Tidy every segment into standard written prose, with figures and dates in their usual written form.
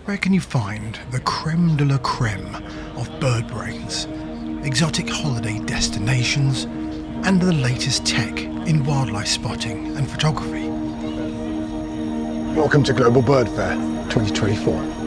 Where can you find the creme de la creme of bird brains, exotic holiday destinations, and the latest tech in wildlife spotting and photography? Welcome to Global Bird Fair 2024.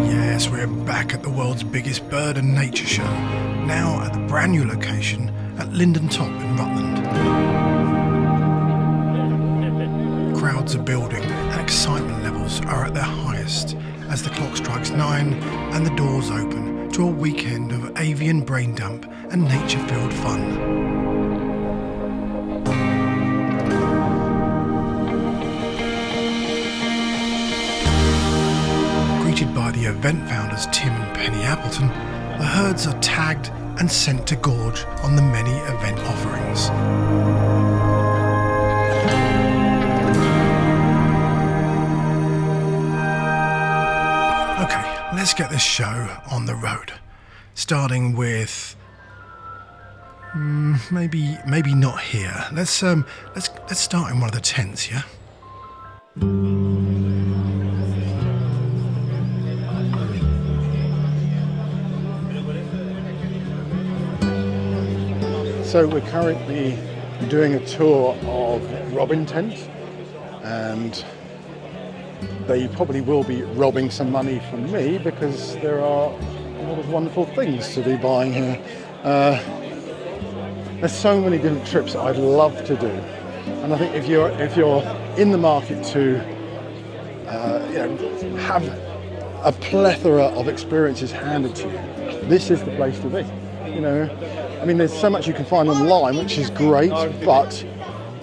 Yes, we're back at the world's biggest bird and nature show, now at the brand new location at Linden Top in Rutland. Crowds are building and excitement levels are at their highest as the clock strikes 9 and the doors open to a weekend of avian brain dump and nature-filled fun. Greeted by the event founders Tim and Penny Appleton, the herds are tagged and sent to gorge on the many event offerings. Okay, let's get this show on the road. Starting with maybe not here. Let's start in one of the tents, yeah? So we're currently doing a tour of robin tent, and they probably will be robbing some money from me because there are a lot of wonderful things to be buying here. There's so many different trips I'd love to do, and I think if you're in the market to have a plethora of experiences handed to you, this is the place to be. I mean, there's so much you can find online, which is great, but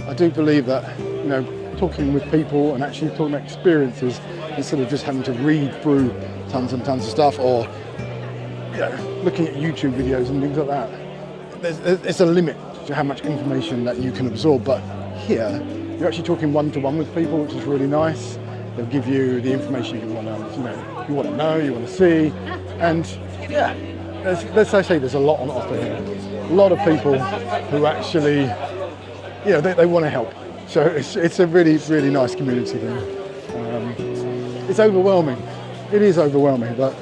I do believe that, talking with people and actually talking about experiences instead of just having to read through tons and tons of stuff or, looking at YouTube videos and things like that. There's a limit to how much information that you can absorb, but here, you're actually talking one-to-one with people, which is really nice. They'll give you the information you want to, you want to see, and let's say there's a lot on offer here. A lot of people who actually, they want to help. So it's a really, really nice community there. It's overwhelming. It is overwhelming, but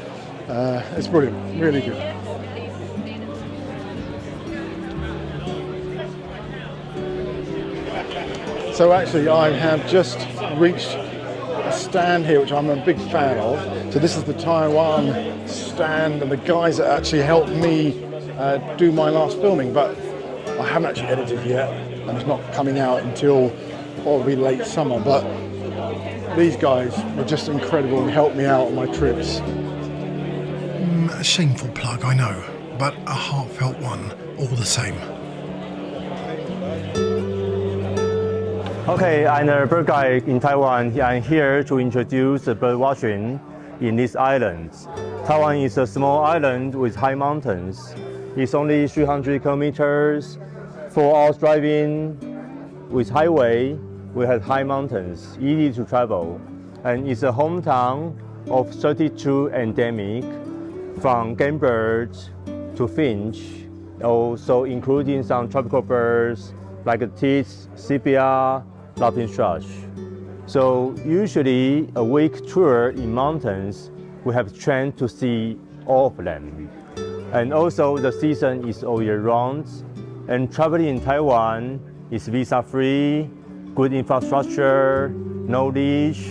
it's brilliant, really good. So actually, I have just reached a stand here, which I'm a big fan of. So this is the Taiwan stand, and the guys that actually helped me do my last filming, but I haven't actually edited yet, and it's not coming out until probably late summer. But these guys were just incredible and helped me out on my trips. A shameful plug, I know, but a heartfelt one all the same. Okay, I'm a bird guide in Taiwan. I'm here to introduce the bird watching in this island. Taiwan is a small island with high mountains. It's only 300 kilometers, 4 hours driving with highway. We have high mountains, easy to travel. And it's a hometown of 32 endemic, from game birds to finch, also including some tropical birds like tits, sepia, laughing thrush. So usually a week tour in mountains, we have chance to see all of them. And also the season is all year round. And traveling in Taiwan is visa-free, good infrastructure, no leash,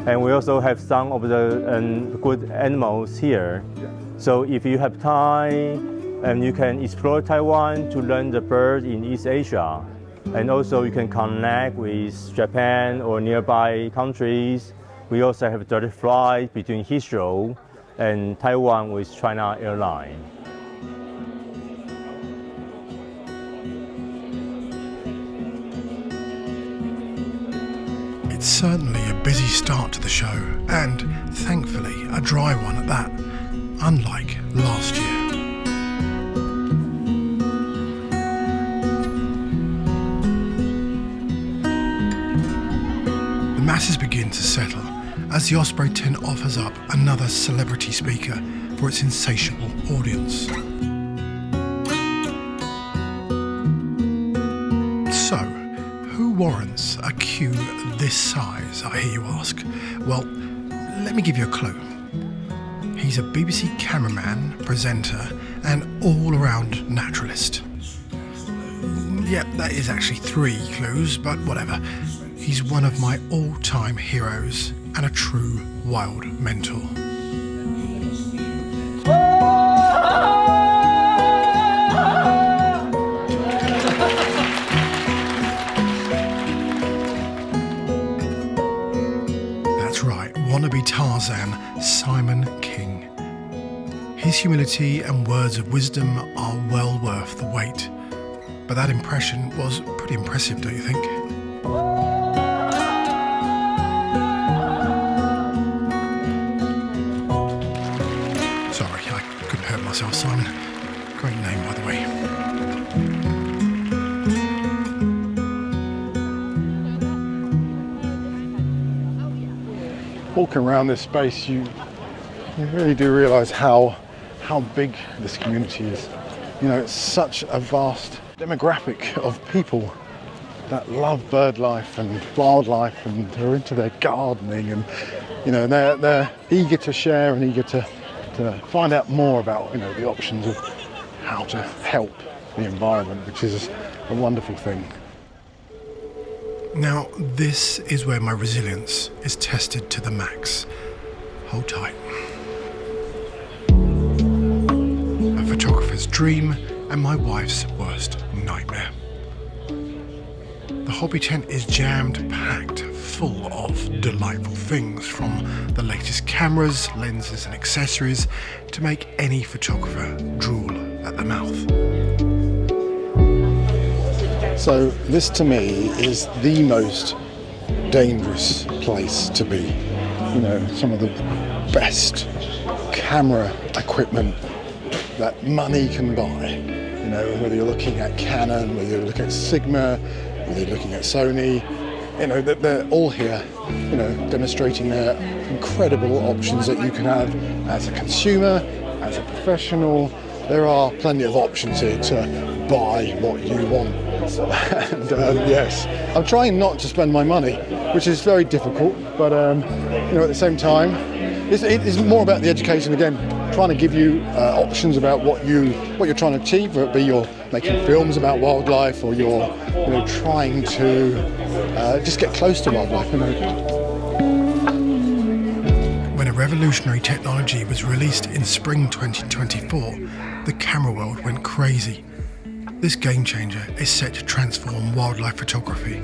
and we also have some of the good animals here. So if you have time, and you can explore Taiwan to learn the birds in East Asia. And also you can connect with Japan or nearby countries. We also have direct flight between Heathrow and Taiwan with China Airlines. It's certainly a busy start to the show, and thankfully a dry one at that, unlike last year. masses begin to settle as the Osprey tent offers up another celebrity speaker for its insatiable audience. So, who warrants a queue this size, I hear you ask? Well, let me give you a clue. He's a BBC cameraman, presenter, and all-around naturalist. Yep, that is actually 3 clues, but whatever. He's one of my all-time heroes and a true wild mentor. That's right, wannabe Tarzan, Simon King. His humility and words of wisdom are well worth the wait. But that impression was pretty impressive, don't you think? Sorry, I couldn't help myself, Simon. Great name, by the way. Walking around this space, you really do realise how big this community is. You know, it's such a vast demographic of people that love bird life and wildlife, and they're into their gardening, and you know, they're eager to share and eager to find out more about, you know, the options of how to help the environment, which is a wonderful thing. Now, this is where my resilience is tested to the max. Hold tight. A photographer's dream and my wife's worst nightmare. The hobby tent is jam-packed full of delightful things, from the latest cameras, lenses and accessories to make any photographer drool at the mouth. So this to me is the most dangerous place to be. You know, some of the best camera equipment that money can buy. You know, whether you're looking at Canon, whether you're looking at Sigma, whether you're looking at Sony, you know, they're all here, you know, demonstrating their incredible options that you can have as a consumer, as a professional. There are plenty of options here to buy what you want. And yes, I'm trying not to spend my money, which is very difficult, but you know, at the same time, it's more about the education again, trying to give you options about what you're trying to achieve, whether it be you're making films about wildlife or you're, you know, trying to just get close to wildlife. You know. When a revolutionary technology was released in spring 2024, the camera world went crazy. This game changer is set to transform wildlife photography.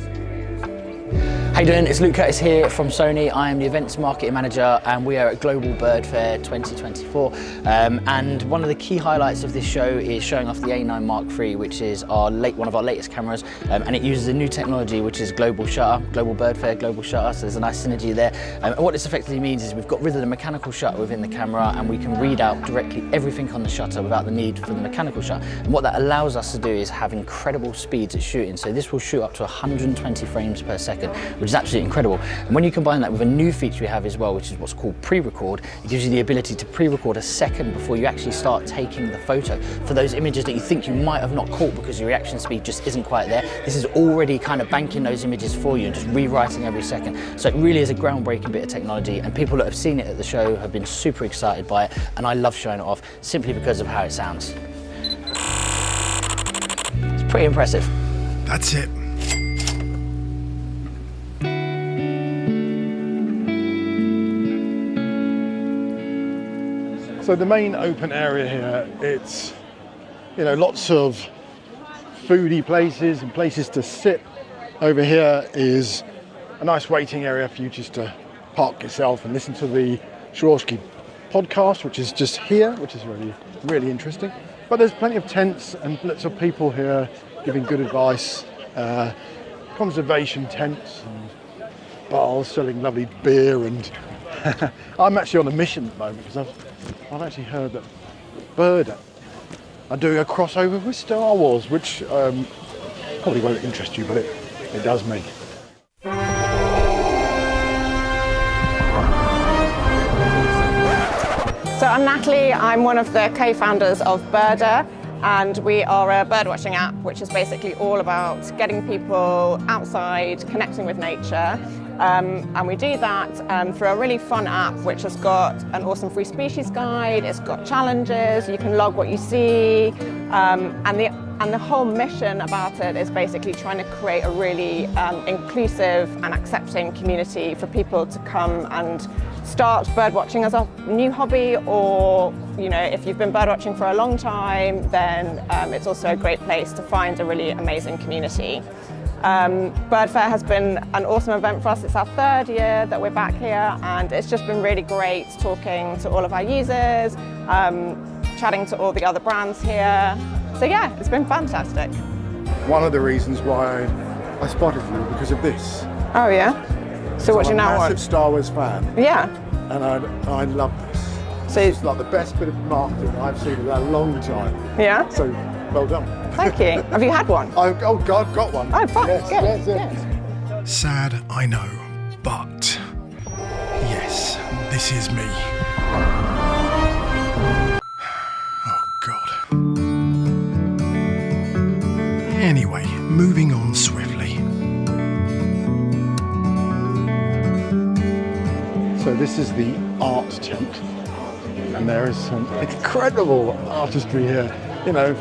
How you doing? It's Luke Curtis here from Sony. I am the events marketing manager and we are at Global Bird Fair 2024. And one of the key highlights of this show is showing off the A9 Mark III, which is one of our latest cameras, and it uses a new technology which is global shutter, Global Bird Fair, global shutter, so there's a nice synergy there. And what this effectively means is we've got rid of the mechanical shutter within the camera and we can read out directly everything on the shutter without the need for the mechanical shutter. And what that allows us to do is have incredible speeds at shooting. So this will shoot up to 120 frames per second, which is absolutely incredible. And when you combine that with a new feature we have as well, which is what's called pre-record, it gives you the ability to pre-record a second before you actually start taking the photo. For those images that you think you might have not caught because your reaction speed just isn't quite there, this is already kind of banking those images for you and just rewriting every second. So it really is a groundbreaking bit of technology, and people that have seen it at the show have been super excited by it, and I love showing it off simply because of how it sounds. It's pretty impressive. That's it. So the main open area here, it's, you know, lots of foodie places and places to sit. Over here is a nice waiting area for you just to park yourself and listen to the Swarovski podcast, which is just here, which is really, really interesting. But there's plenty of tents and lots of people here giving good advice, conservation tents and bars selling lovely beer, and I'm actually on a mission at the moment because I've actually heard that Bird are doing a crossover with Star Wars, which probably won't interest you, but it does me. So I'm Natalie, I'm one of the co-founders of Birder, and we are a birdwatching app which is basically all about getting people outside, connecting with nature. And we do that through a really fun app which has got an awesome free species guide, it's got challenges, you can log what you see, and the whole mission about it is basically trying to create a really inclusive and accepting community for people to come and start birdwatching as a new hobby, or if you've been birdwatching for a long time, then it's also a great place to find a really amazing community. Bird Fair has been an awesome event for us. It's our 3rd year that we're back here, and it's just been really great talking to all of our users, chatting to all the other brands here. So yeah, it's been fantastic. One of the reasons why I spotted you because of this. Oh yeah? So what do you now I'm a want? massive Star Wars fan. Yeah. And I love this. So It's like the best bit of marketing I've seen in a long time. yeah? So, well done. Thank you. Have you had one? Oh God, got one. Oh, fun. Yes, Good. yes. Sad, I know, but yes, this is me. Oh God. Anyway, moving on swiftly. So this is the art tent, and there is some incredible artistry here,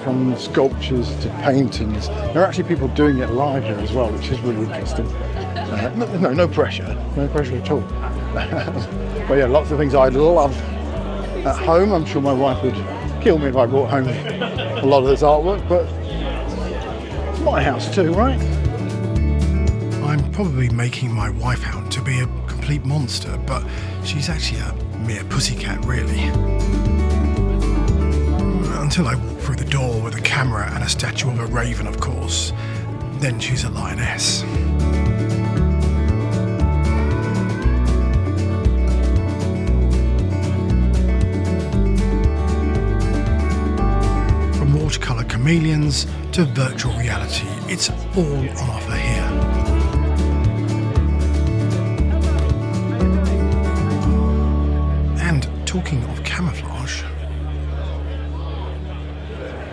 from sculptures to paintings. There are actually people doing it live here as well, which is really interesting. No pressure at all. But yeah, lots of things I love at home. I'm sure my wife would kill me if I brought home a lot of this artwork, but it's my house too, right? I'm probably making my wife out to be a complete monster, but she's actually a mere pussycat, really. Until I walk through the door with a camera and a statue of a raven, of course. Then she's a lioness. From watercolour chameleons to virtual reality, it's all on offer here. And talking of camouflage,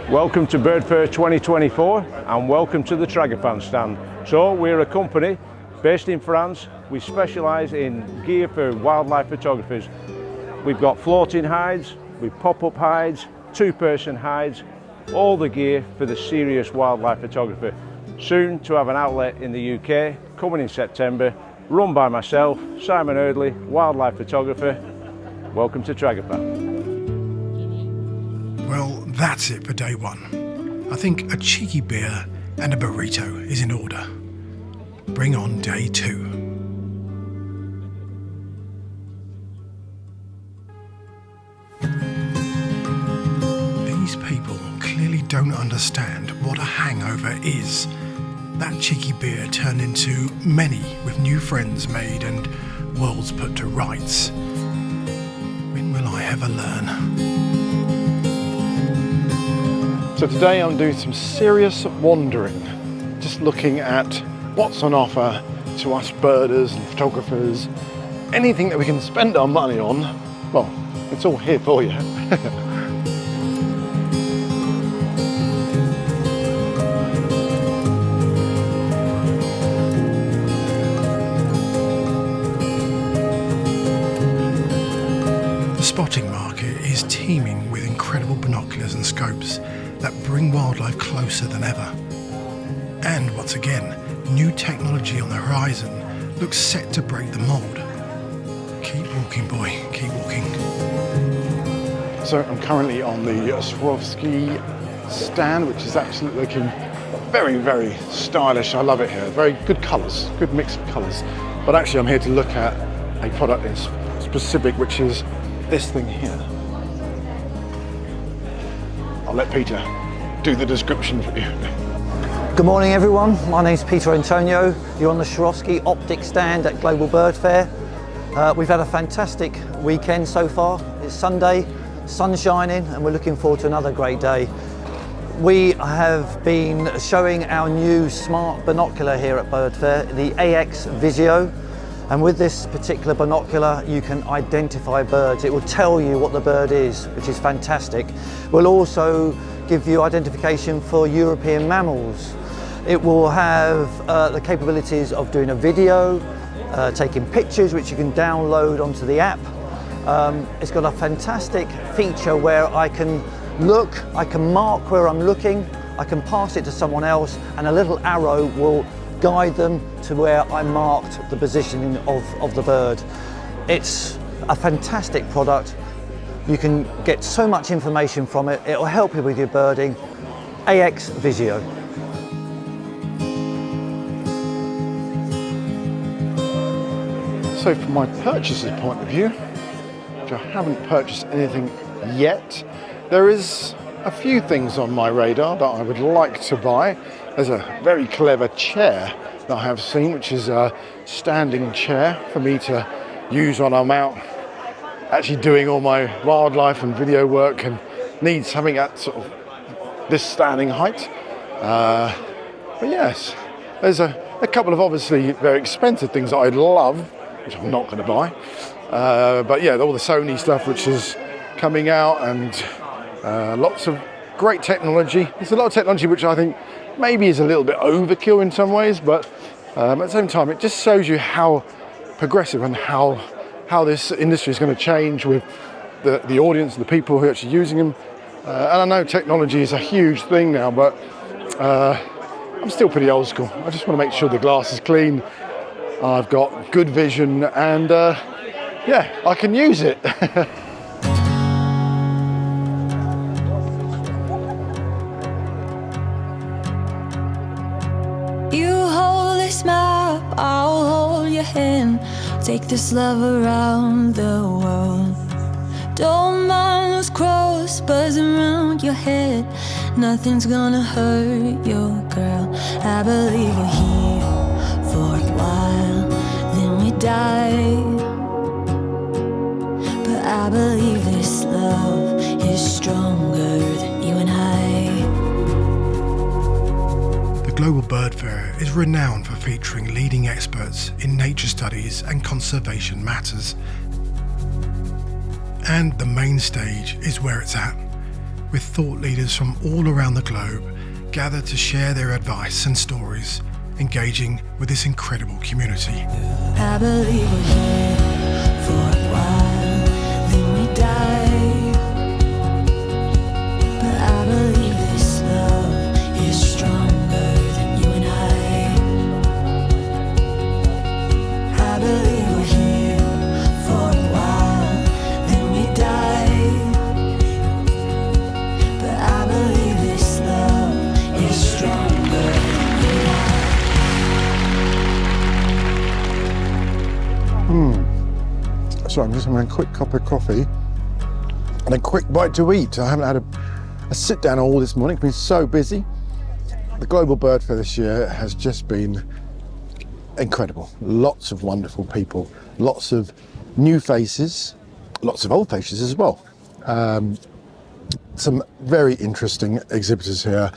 welcome to Bird Fair 2024 and welcome to the Tragopan stand. So we're a company based in France. We specialise in gear for wildlife photographers. We've got floating hides, we've pop-up hides, 2-person hides, all the gear for the serious wildlife photographer. Soon to have an outlet in the UK, coming in September, run by myself, Simon Eardley, wildlife photographer. Welcome to Tragopan. well, that's it for day one. I think a cheeky beer and a burrito is in order. Bring on day two. These people clearly don't understand what a hangover is. That cheeky beer turned into many with new friends made and worlds put to rights. When will I ever learn? So today I'm doing some serious wandering, just looking at what's on offer to us birders and photographers. Anything that we can spend our money on, well, it's all here for you. The spotting market is teeming with incredible binoculars and scopes that bring wildlife closer than ever. And once again, new technology on the horizon looks set to break the mold. Keep walking, boy, keep walking. So I'm currently on the Swarovski stand, which is actually looking very, very stylish. I love it here. Very good colours, good mix of colours. But actually I'm here to look at a product in specific, which is this thing here. I'll let Peter do the description for you. Good morning everyone, my name's Peter Antonio. You're on the Swarovski optic stand at Global Bird Fair. We've had a fantastic weekend so far. It's Sunday, sun's shining, and we're looking forward to another great day. We have been showing our new smart binocular here at Bird Fair, the AX Visio. And with this particular binocular, you can identify birds. It will tell you what the bird is, which is fantastic. We'll also give you identification for European mammals. It will have the capabilities of doing a video, taking pictures, which you can download onto the app. It's got a fantastic feature where I can look, I can mark where I'm looking, I can pass it to someone else, and a little arrow will guide them to where I marked the positioning of the bird. It's a fantastic product. You can get so much information from it. It will help you with your birding. AX Visio. So from my purchaser's point of view, which I haven't purchased anything yet, there is a few things on my radar that I would like to buy. There's a very clever chair that I have seen, which is a standing chair for me to use when I'm out actually doing all my wildlife and video work and need something at sort of this standing height. But yes, there's a couple of obviously very expensive things that I'd love, which I'm not going to buy. But yeah, all the Sony stuff which is coming out, and lots of great technology. There's a lot of technology which I think maybe is a little bit overkill in some ways, but at the same time, it just shows you how progressive and how this industry is going to change with the audience and the people who are actually using them. And I know technology is a huge thing now, but I'm still pretty old school. I just want to make sure the glass is clean, I've got good vision, and yeah, I can use it. You hold this map, I'll hold your hand. Take this love around the world. Don't mind those crows buzzing around your head. Nothing's gonna hurt your girl. I believe we're here for a while, then we die. But I believe this love is stronger than you and I. The Global Bird Fair is renowned for featuring leading experts in nature studies and conservation matters. And the main stage is where it's at, with thought leaders from all around the globe gathered to share their advice and stories, engaging with this incredible community. I believe we're here for a while, then we die. But I believe this love is stronger than you and I. I believe we're here for a while, then we die. But I believe this love is stronger than you and I. So I'm just having a quick cup of coffee and a quick bite to eat. I haven't had a sit down all this morning. It's been so busy. The Global Bird Fair this year has just been incredible. Lots of wonderful people, lots of new faces, lots of old faces as well. Some very interesting exhibitors here.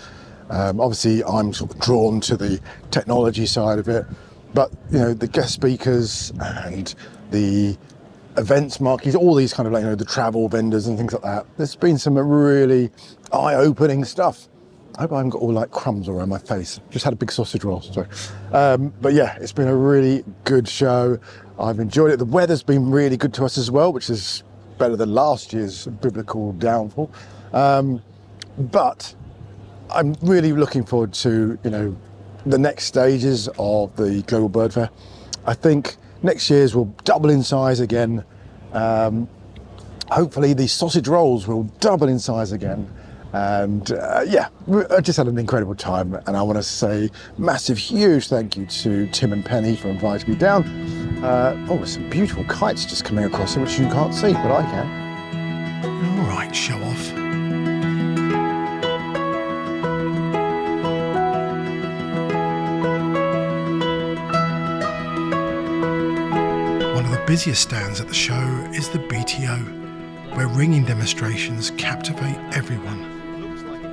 Obviously, I'm sort of drawn to the technology side of it, but you know, the guest speakers and the events marquees, all these kind of, like, you know, the travel vendors and things like that. There's been some really eye-opening stuff. I hope I haven't got all like crumbs all around my face. Just had a big sausage roll, sorry. But yeah, it's been a really good show. I've enjoyed it. The weather's been really good to us as well, which is better than last year's biblical downfall. But I'm really looking forward to, you know, the next stages of the Global Bird Fair. I think next year's will double in size again. Hopefully the sausage rolls will double in size again. And yeah, I just had an incredible time, and I want to say massive, huge thank you to Tim and Penny for inviting me down. Oh, there's some beautiful kites just coming across here, which you can't see, but I can. All right, show off. One of the busiest stands at the show is the BTO, where ringing demonstrations captivate everyone.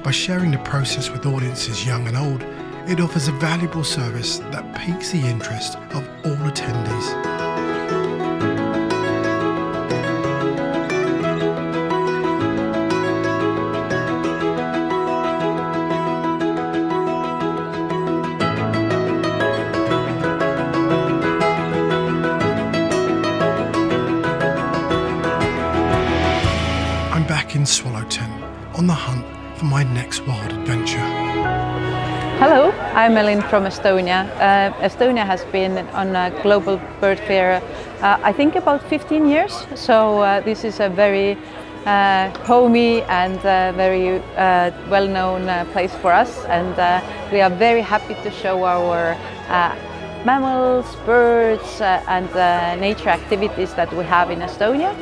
By sharing the process with audiences young and old, it offers a valuable service that piques the interest of all attendees. I'm Elin from Estonia. Estonia has been on a global bird fair, I think about 15 years. So this is a very homey and very well-known place for us, and we are very happy to show our mammals, birds and nature activities that we have in Estonia.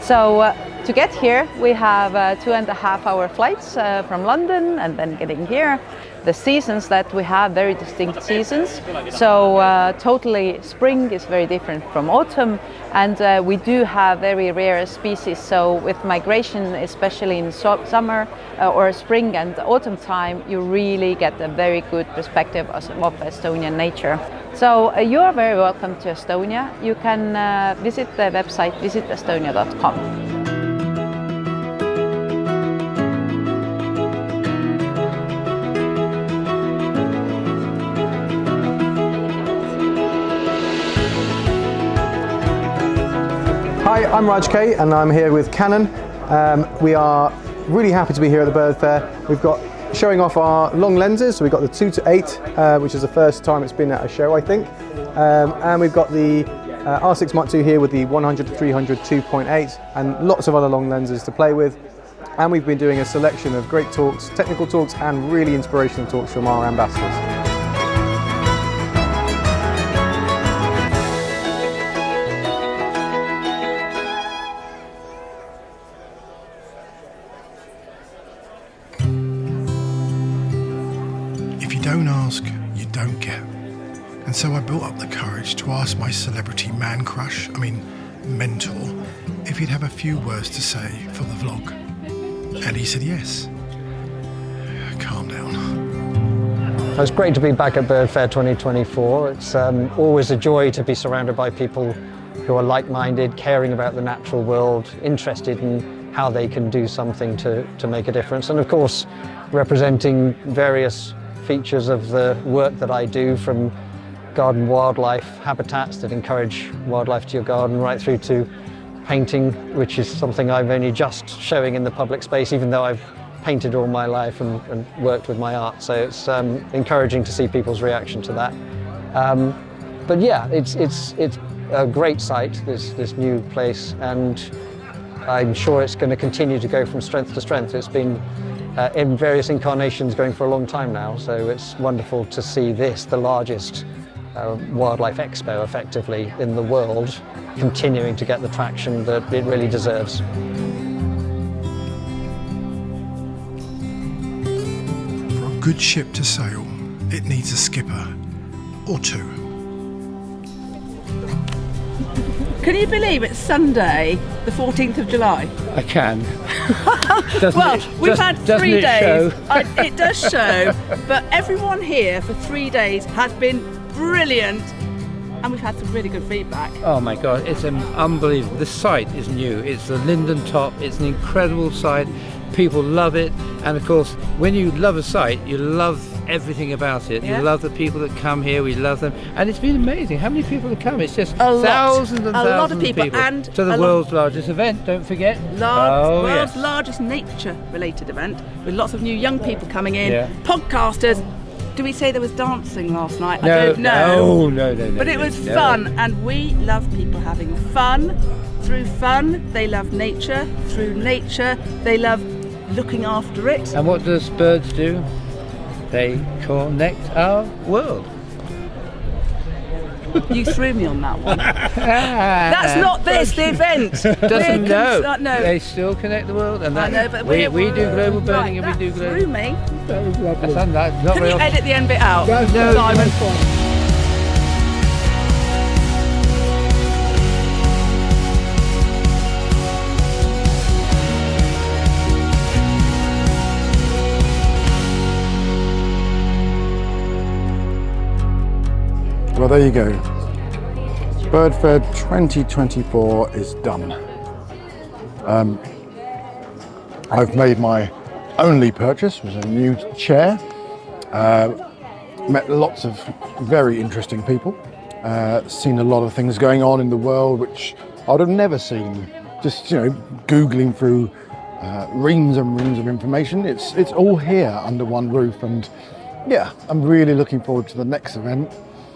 So to get here we have 2.5-hour flights from London and then getting here. The seasons that we have, very distinct seasons. So totally spring is very different from autumn, and we do have very rare species. So with migration, especially in summer or spring and autumn time, you really get a very good perspective of Estonian nature. So you are very welcome to Estonia. You can visit the website visitestonia.com. Hi, I'm Raj K and I'm here with Canon. We are really happy to be here at the Bird Fair. We've got showing off our long lenses, so we've got the 2-8, which is the first time it's been at a show, I think. And we've got the R6 Mark II here with the 100-300 2.8 and lots of other long lenses to play with. And we've been doing a selection of great talks, technical talks and really inspirational talks from our ambassadors. Don't ask, you don't get. And so I built up the courage to ask my celebrity mentor, if he'd have a few words to say for the vlog. And he said yes. Calm down. It's great to be back at Bird Fair 2024. It's always a joy to be surrounded by people who are like-minded, caring about the natural world, interested in how they can do something to make a difference. And of course, representing various features of the work that I do, from garden wildlife habitats that encourage wildlife to your garden, right through to painting, which is something I'm only just showing in the public space, even though I've painted all my life and worked with my art. So it's encouraging to see people's reaction to that. But yeah, it's a great site, this new place, and I'm sure it's going to continue to go from strength to strength. It's been in various incarnations going for a long time now, so it's wonderful to see this, the largest wildlife expo effectively in the world, continuing to get the traction that it really deserves. For a good ship to sail, it needs a skipper or two. Can you believe it's Sunday, the 14th of July? I can. Well, we've had 3 days. It does show, but everyone here for 3 days has been brilliant, and we've had some really good feedback. Oh my God, it's unbelievable. The site is new. It's the Linden Top. It's an incredible site. People love it, and of course, when you love a site, you love everything about it. Yeah. You love the people that come here. We love them, and it's been amazing. How many people have come? It's just Thousands and a thousands lot of people, and to the world's largest event. Don't forget, world's largest nature-related event, with lots of new young people coming in, podcasters. Do we say there was dancing last night? No, I don't know. No. But it was fun, and we love people having fun. Through fun, they love nature. Through nature, they love looking after it. And what does birds do? They connect our world. You threw me on that one. That's not the event. Doesn't know. No. They still connect the world, and I know, but we do global birding, right, and we do global. Threw me. That was lovely. That's not Can you edit the end bit out? No. Simon. Well, there you go. Bird Fair 2024 is done. I've made my only purchase, was a new chair. Met lots of very interesting people. Seen a lot of things going on in the world which I would have never seen. Just Googling through reams and reams of information. It's all here under one roof, and yeah, I'm really looking forward to the next event.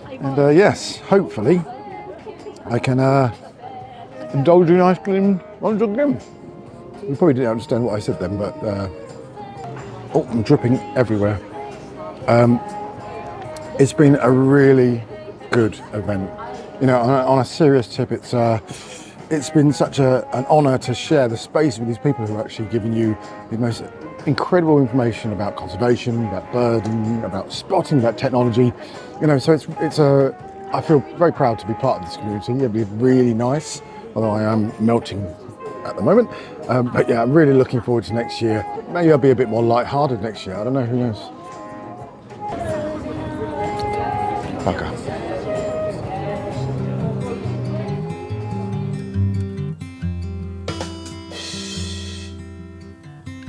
And yes, hopefully I can indulge in ice cream once again. You probably didn't understand what I said then, but oh, I'm dripping everywhere. It's been a really good event. You know, on a serious tip, it's been such an honour to share the space with these people who are actually giving you the most incredible information about conservation, about birding, about spotting, about technology. You know, so I feel very proud to be part of this community. It'll be really nice, although I am melting at the moment. But yeah, I'm really looking forward to next year. Maybe I'll be a bit more light-hearted next year. I don't know, who knows? Bugger.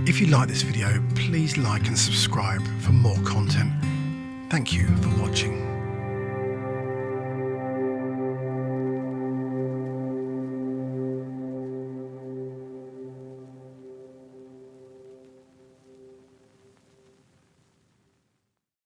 If you like this video, please like and subscribe for more content. Thank you for watching.